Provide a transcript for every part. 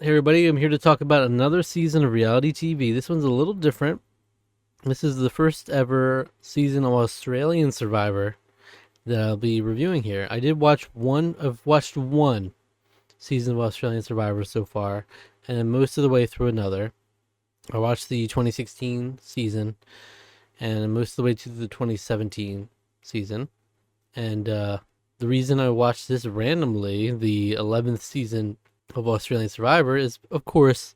Hey everybody, I'm here to talk about another season of reality TV. This one's a little different. This is the first ever season of Australian Survivor that I'll be reviewing here. I've watched one season of Australian Survivor so far, and I'm most of the way through another. I watched the 2016 season, and I'm most of the way to the 2017 season. And the reason I watched this randomly, the 11th season of Australian Survivor, is of course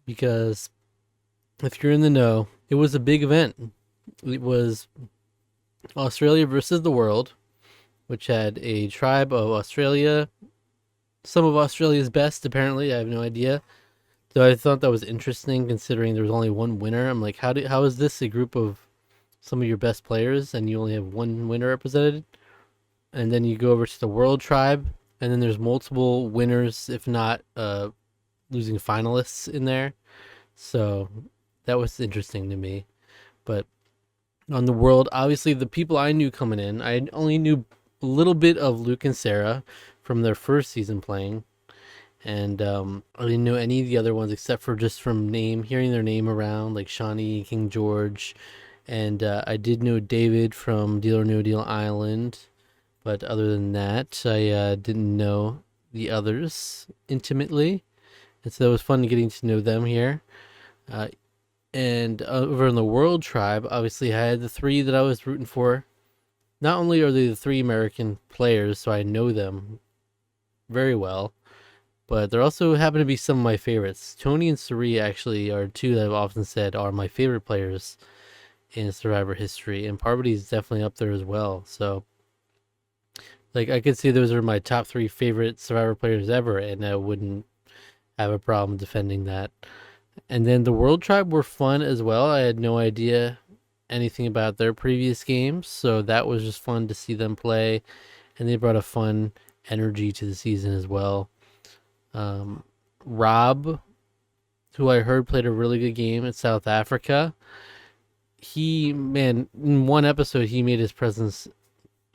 because if you're in the know, it was a big event. It was Australia versus the world, which had a tribe of Australia, some of Australia's best, apparently. I have no idea. So I thought that was interesting considering there was only one winner. I'm like, how is this a group of some of your best players and you only have one winner represented? And then you go over to the world tribe, and then there's multiple winners, if not losing finalists in there. So that was interesting to me. But on the world, obviously the people I knew coming in, I only knew a little bit of Luke and Sarah from their first season playing, and I didn't know any of the other ones except for just from name, hearing their name around, like Shawnee, King George, and I did know David from Deal or No Deal Island, but other than that, I didn't know the others intimately, and so it was fun getting to know them here. Uh, and over in the World Tribe, obviously, I had the three that I was rooting for. Not only are they the three American players, so I know them very well, but there also happen to be some of my favorites. Tony and Suri actually are two that I've often said are my favorite players in Survivor history, and Parvati is definitely up there as well. So, like, I could say those are my top three favorite Survivor players ever, and I wouldn't have a problem defending that. And then the World Tribe were fun as well. I had no idea anything about their previous games, so that was just fun to see them play, and they brought a fun energy to the season as well. Rob, who I heard played a really good game in South Africa, in one episode, he made his presence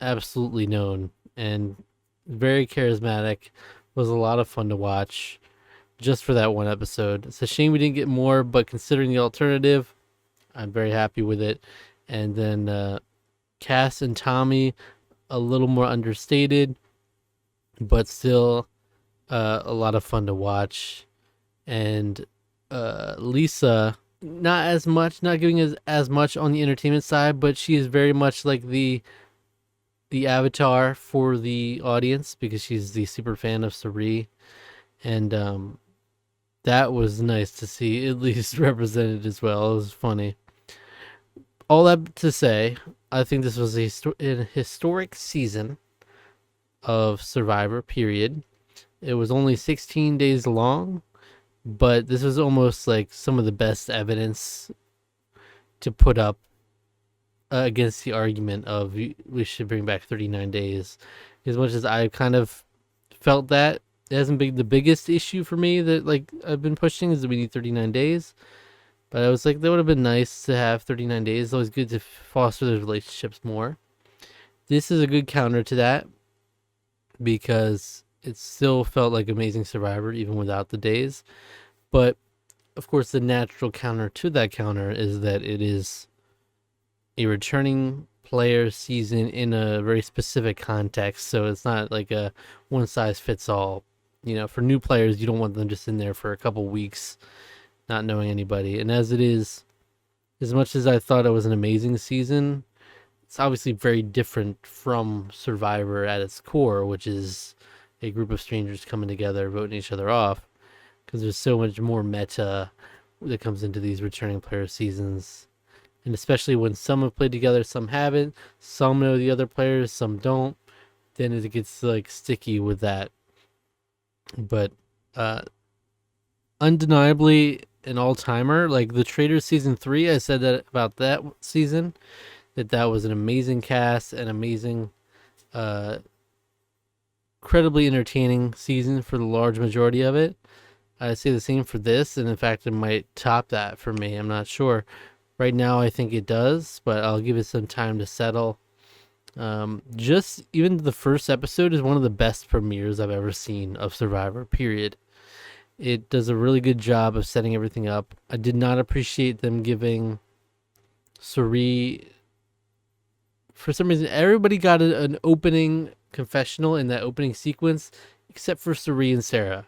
absolutely known and very charismatic. Was a lot of fun to watch just for that one episode. It's a shame we didn't get more, but considering the alternative, I'm very happy with it. And then Cass and Tommy, a little more understated, but still a lot of fun to watch. And Lisa, not as much, not giving as much on the entertainment side, but she is very much like the avatar for the audience because she's the super fan of Sari, and that was nice to see at least represented as well. It was funny. All that to say, I think this was a historic season of Survivor, period. It was only 16 days long, but this was almost like some of the best evidence to put up against the argument of we should bring back 39 days. As much as I kind of felt that, it hasn't been the biggest issue for me that like I've been pushing is that we need 39 days. But I was like, that would have been nice to have 39 days. It's always good to foster those relationships more. This is a good counter to that because it still felt like Amazing Survivor even without the days. But of course, the natural counter to that counter is that it is a returning player season in a very specific context. So it's not like a one size fits all. You know, for new players, you don't want them just in there for a couple weeks, not knowing anybody. And as it is, as much as I thought it was an amazing season, it's obviously very different from Survivor at its core, which is a group of strangers coming together, voting each other off. Because there's so much more meta that comes into these returning player seasons, and especially when some have played together, some haven't, some know the other players, some don't, then it gets like sticky with that. But uh undeniably an all-timer, like the Traitors season 3, I said that about that season, that was an amazing cast, an amazing uh incredibly entertaining season for the large majority of it. I say the same for this, and in fact it might top that for me. I'm not sure. Right now, I think it does, but I'll give it some time to settle. Just even the first episode is one of the best premieres I've ever seen of Survivor. Period. It does a really good job of setting everything up. I did not appreciate them giving Suri. For some reason, everybody got an opening confessional in that opening sequence, except for Suri and Sarah.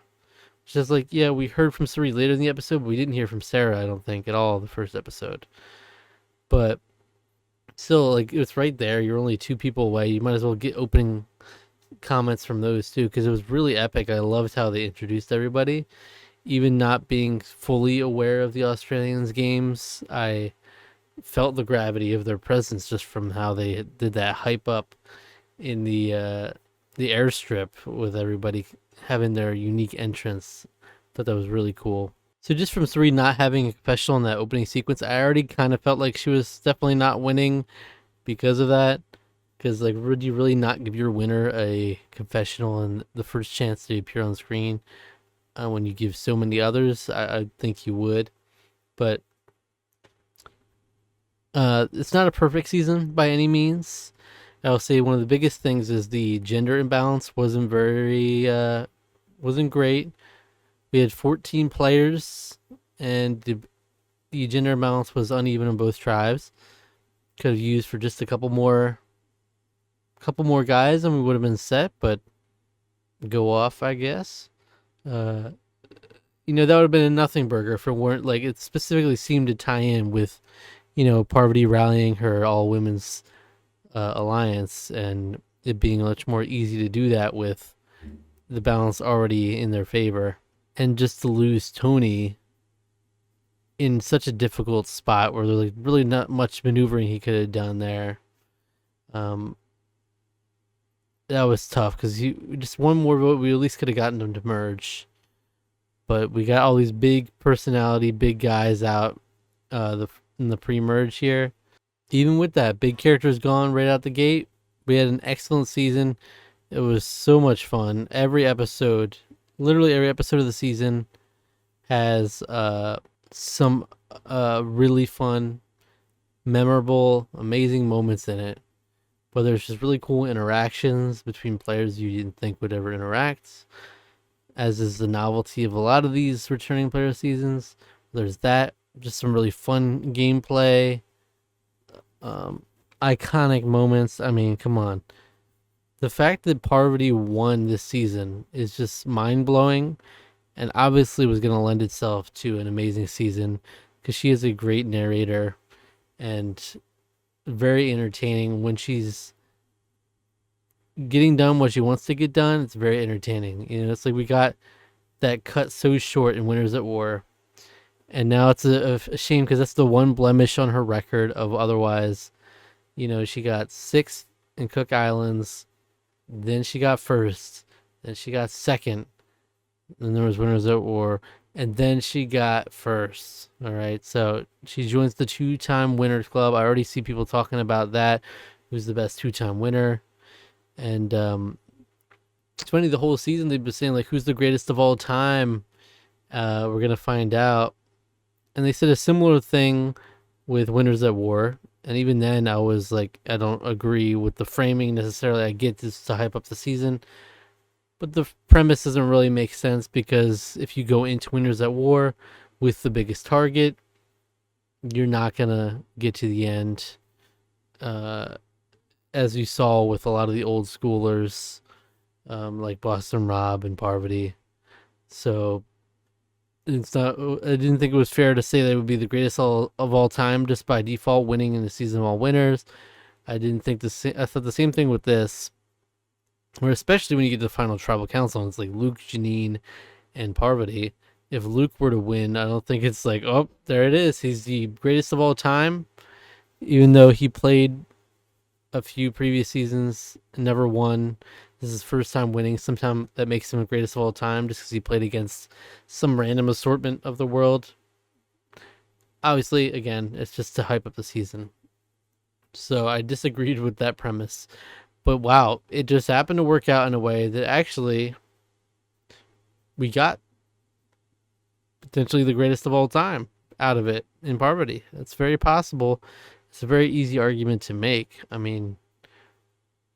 Just like, yeah, we heard from Suri later in the episode, but we didn't hear from Sarah, I don't think, at all the first episode. But still, like, it's right there. You're only 2 people away. You might as well get opening comments from those two, because it was really epic. I loved how they introduced everybody. Even not being fully aware of the Australians' games, I felt the gravity of their presence just from how they did that hype up in the airstrip with everybody having their unique entrance. Thought that was really cool. So just from Suri not having a confessional in that opening sequence, I already kind of felt like she was definitely not winning because of that. Because, like, would you really not give your winner a confessional and the first chance to appear on screen when you give so many others? I think you would. But it's not a perfect season by any means. I'll say one of the biggest things is the gender imbalance wasn't great. We had 14 players, and the gender imbalance was uneven on both tribes. Could have used for just a couple more guys, and we would have been set. But go off, I guess. That would have been a nothing burger if it weren't like it specifically seemed to tie in with, Parvati rallying her all women's alliance, and it being much more easy to do that with the balance already in their favor. And just to lose Tony in such a difficult spot where there's like really not much maneuvering he could have done there. That was tough because just one more vote, we at least could have gotten them to merge. But we got all these big personality, big guys out in the pre-merge here. Even with that, big characters gone right out the gate. We had an excellent season. It was so much fun. Literally every episode of the season has some really fun, memorable, amazing moments in it. Whether it's just really cool interactions between players you didn't think would ever interact, as is the novelty of a lot of these returning player seasons. There's that, just some really fun gameplay, iconic moments. I mean, come on. The fact that Parvati won this season is just mind-blowing, and obviously was going to lend itself to an amazing season because she is a great narrator and very entertaining. When she's getting done what she wants to get done, it's very entertaining. It's like we got that cut so short in Winners at War, and now it's a shame because that's the one blemish on her record of otherwise. She got 6th in Cook Islands, then she got 1st, then she got 2nd, then there was Winners at War, and then she got 1st. All right, so she joins the 2-time Winners Club. I already see people talking about that. Who's the best 2-time winner? And it's funny, the whole season they've been saying, like, who's the greatest of all time? We're going to find out. And they said a similar thing with Winners at War. And even then, I was like, I don't agree with the framing necessarily. I get this to hype up the season. But the premise doesn't really make sense, because if you go into Winners at War with the biggest target, you're not going to get to the end. As you saw with a lot of the old schoolers, like Boston Rob and Parvati. So it's not. I didn't think it was fair to say they would be the greatest of all time just by default, winning in the season of all winners. I didn't think I thought the same thing with this, where especially when you get to the final tribal council, and it's like Luke, Janine, and Parvati. If Luke were to win, I don't think it's like, oh, there it is. He's the greatest of all time, even though he played a few previous seasons and never won. This is his first time winning. Sometimes that makes him the greatest of all time just because he played against some random assortment of the world. Obviously, again, it's just to hype up the season. So I disagreed with that premise. But wow, it just happened to work out in a way that actually we got potentially the greatest of all time out of it in Parvati. That's very possible. It's a very easy argument to make. I mean,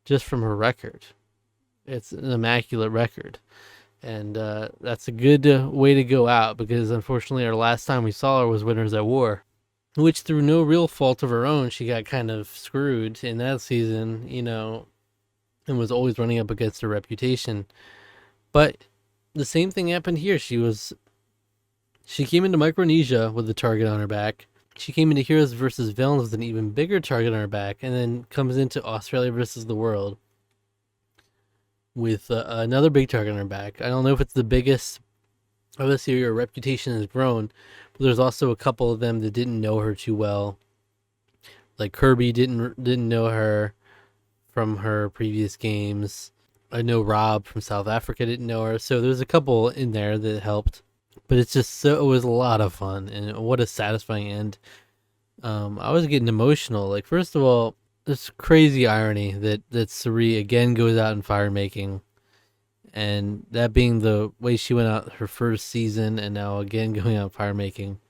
just from her record, it's an immaculate record. And that's a good way to go out, because unfortunately our last time we saw her was Winners at War, which through no real fault of her own, she got kind of screwed in that season, and was always running up against her reputation. But the same thing happened here. She came into Micronesia with the target on her back. She came into Heroes versus Villains with an even bigger target on her back, and then comes into Australia versus the World with another big target on her back. I don't know if it's the biggest. Obviously, her reputation has grown, but there's also a couple of them that didn't know her too well. Like Kirby didn't know her from her previous games. I know Rob from South Africa didn't know her, so there's a couple in there that helped. But it was a lot of fun, and what a satisfying end. I was getting emotional. Like, first of all, this crazy irony that Suri again goes out in fire making, and that being the way she went out her first season, and now again going out fire making.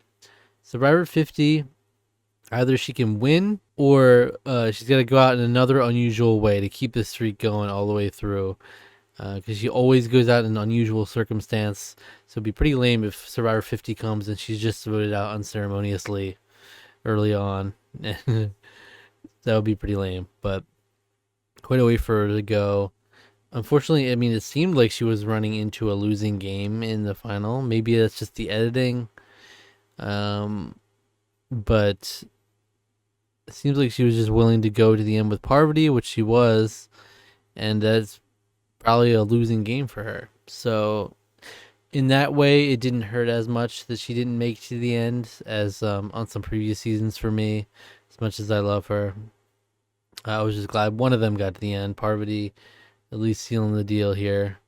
Survivor 50, either she can win or she's got to go out in another unusual way to keep the streak going all the way through. Because she always goes out in an unusual circumstance. So it'd be pretty lame if Survivor 50 comes and she's just voted out unceremoniously early on. That would be pretty lame. But quite a way for her to go. Unfortunately, I mean, it seemed like she was running into a losing game in the final. Maybe that's just the editing. But it seems like she was just willing to go to the end with Parvati, which she was. And that's probably a losing game for her. So in that way, it didn't hurt as much that she didn't make it to the end as on some previous seasons for me. As much as I love her, I was just glad one of them got to the end. Parvati at least sealing the deal here.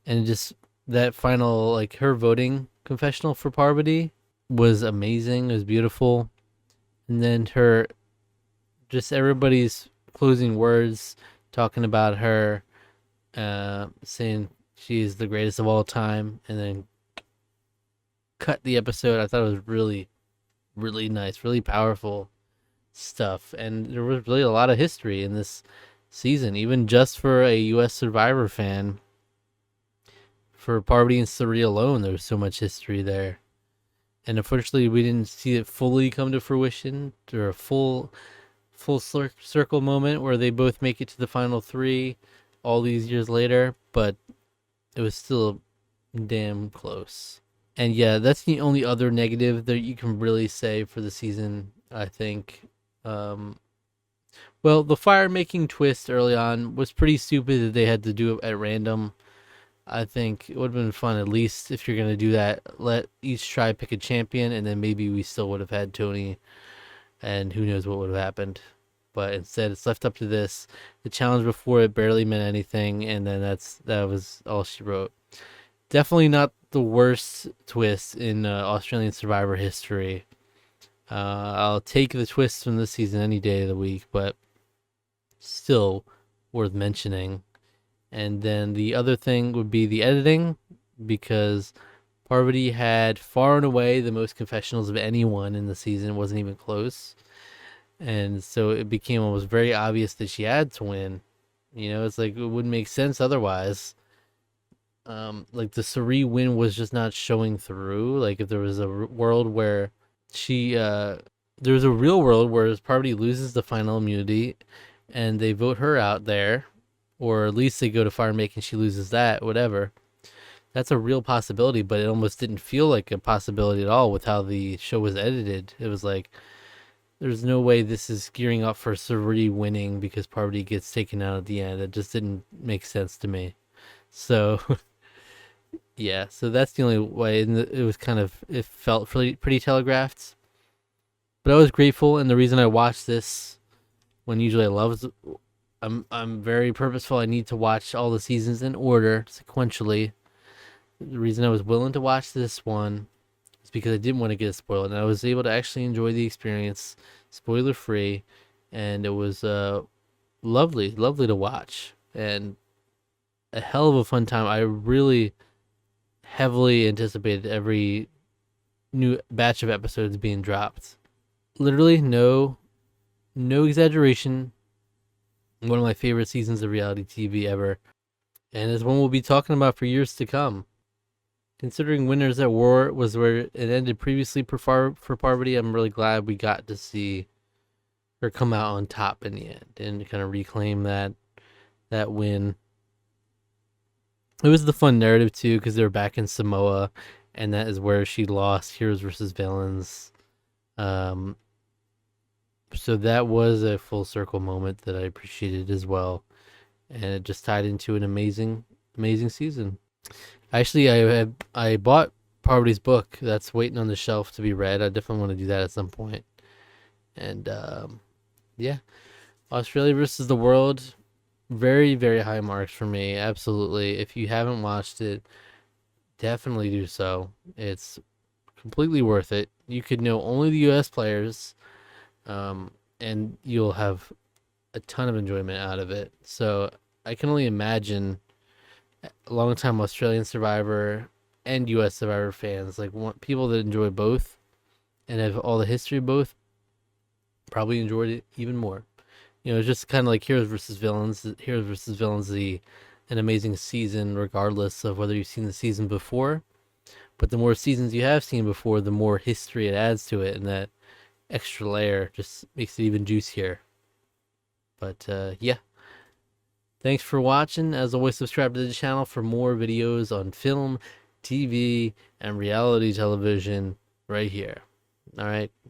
And just that final, like, her voting confessional for Parvati was amazing. It was beautiful. And then just everybody's closing words talking about her, saying she is the greatest of all time, and then cut the episode. I thought it was really, really nice, really powerful stuff. And there was really a lot of history in this season, even just for a US Survivor fan. For Parvati and Suri alone, there was so much history there. And unfortunately, we didn't see it fully come to fruition, or a full circle moment where they both make it to the final three all these years later, but it was still damn close. And yeah, that's the only other negative that you can really say for the season, I think. Well, the fire making twist early on was pretty stupid that they had to do it at random. I think it would have been fun, at least if you're going to do that, let each tribe pick a champion, and then maybe we still would have had Tony, and who knows what would have happened. But instead, it's left up to this. The challenge before it barely meant anything, and then that was all she wrote. Definitely not the worst twist in Australian Survivor history. I'll take the twists from this season any day of the week, but still worth mentioning. And then the other thing would be the editing, because Parvati had far and away the most confessionals of anyone in the season. It wasn't even close. And so it became almost very obvious that she had to win. It's like it wouldn't make sense otherwise. Like the Suri win was just not showing through. Like if there was a world where there was a real world where Parvati loses the final immunity and they vote her out there, or at least they go to fire making, she loses that, whatever. That's a real possibility, but it almost didn't feel like a possibility at all with how the show was edited. It was like, there's no way this is gearing up for Suri winning because Parvati gets taken out at the end. It just didn't make sense to me. So, yeah, so that's the only way. And it was it felt pretty telegraphed. But I was grateful, and the reason I watched this, when usually I love, I'm very purposeful. I need to watch all the seasons in order, sequentially. The reason I was willing to watch this one is because I didn't want to get spoiled, and I was able to actually enjoy the experience, spoiler free, and it was lovely to watch, and a hell of a fun time. I really heavily anticipated every new batch of episodes being dropped. Literally, no exaggeration. One of my favorite seasons of reality TV ever. and it's one we'll be talking about for years to come. Considering Winners at War was where it ended previously for Parvati, I'm really glad we got to see her come out on top in the end and kind of reclaim that win. It was the fun narrative too, because they were back in Samoa, and that is where she lost Heroes versus Villains. Um, so that was a full circle moment that I appreciated as well, and it just tied into an amazing season. Actually, I bought Parvati's book that's waiting on the shelf to be read. I definitely want to do that at some point. And yeah, Australia versus the World, very high marks for me. Absolutely. If you haven't watched it, definitely do so. It's completely worth it. You could know only the U.S. players, and you'll have a ton of enjoyment out of it. So I can only imagine longtime Australian Survivor and U.S. Survivor fans, like people that enjoy both and have all the history of both, probably enjoyed it even more. It's just kind of like Heroes versus Villains. Heroes versus Villains, an amazing season, regardless of whether you've seen the season before. But the more seasons you have seen before, the more history it adds to it, and that extra layer just makes it even juicier. But yeah, thanks for watching. As always, subscribe to the channel for more videos on film, TV, and reality television right here. All right.